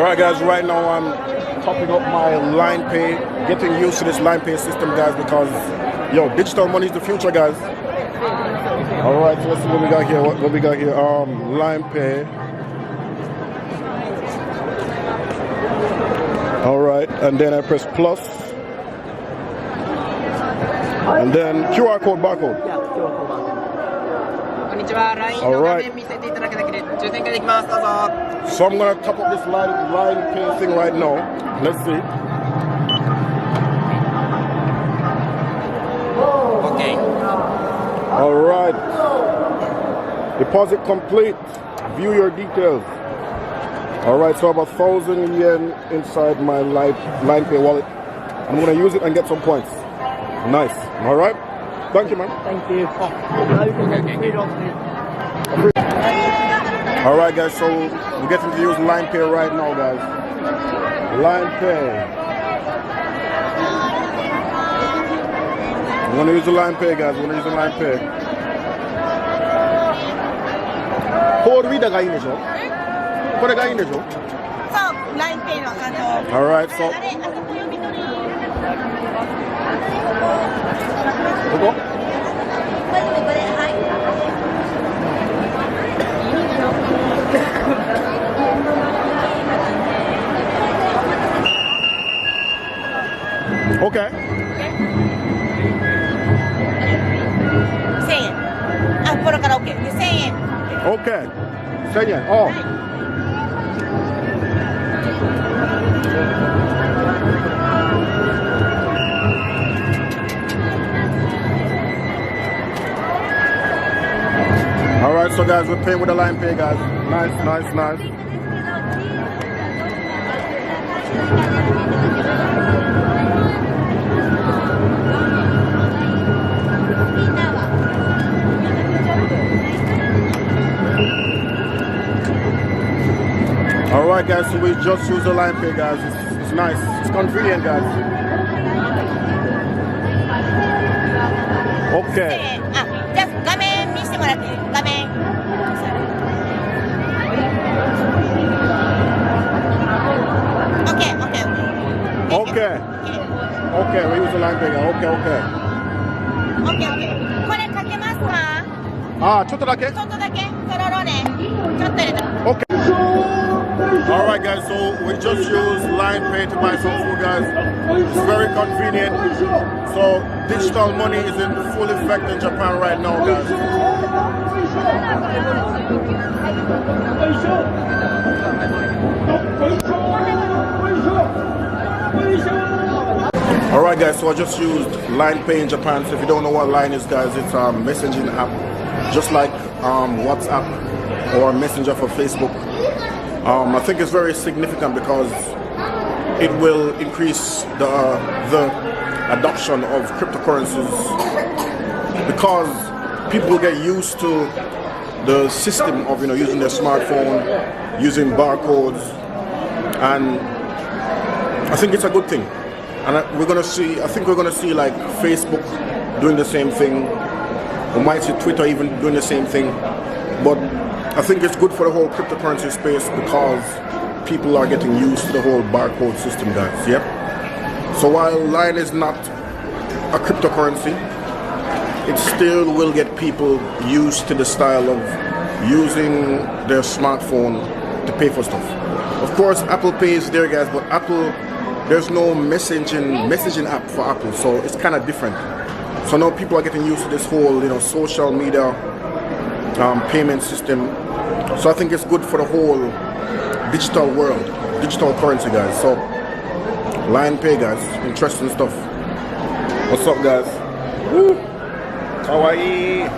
Alright guys, right now I'm topping up my line pay, getting used to this line pay system guys, because yo, digital money is the future guys. Alright, so let's see what we got here. What we got here? Line pay. Alright, and then I press plus. And then QR code, barcode. Yeah, QR code. Alright. So I'm gonna top up this line pay thing right now. Let's see. Okay. Alright. Deposit complete. View your details. Alright, so I have 1,000 yen inside my line pay wallet. I'm gonna use it and get some points. Nice. Alright. Thank you, man. Thank you. Now you can get free off. Alright guys, so we're getting to use line pay right now guys. Line pay. We want to use the line pay guys, we want to use the line pay. Code readerがいいんでしょ? これがいいんでしょ? そう、ラインペイのAlright, so ここ? Okay. 1000円。あ、これから OK。で、1000円。OK。1000円。おう。Alright, so guys, we're paying with the line pay, guys. Nice, nice, nice. Alright guys, so we just use the line pay guys. It's nice, it's convenient guys. Okay. Okay. Okay, we use the line pay guys. Okay, okay. Okay, okay. これかけますか? Ah, ちょっとだけ? ちょっとだけ。とろろね。ちょっと入れた。Okay. Alright guys, so we just use line pay to buy some food guys. It's very convenient. So digital money is in full effect in Japan right now guys. Alright guys, so I just used line pay in Japan. So if you don't know what line is guys, it's a messaging app. Just like WhatsApp or Messenger for Facebook. I think it's very significant because it will increase the adoption of cryptocurrencies, because people will get used to the system of using their smartphone, using barcodes, and I think it's a good thing. And I think we're gonna see like Facebook doing the same thing. We might see Twitter even doing the same thing, but I think it's good for the whole cryptocurrency space because people are getting used to the whole barcode system guys, yep. So while line is not a cryptocurrency, it still will get people used to the style of using their smartphone to pay for stuff. Of course Apple Pay is there guys, but there's no messaging app for Apple, so it's kind of different. So now people are getting used to this whole social media payment system. So I think it's good for the whole digital world, digital currency guys. So line pay guys, interesting stuff. What's up guys? Woo! Kawaii!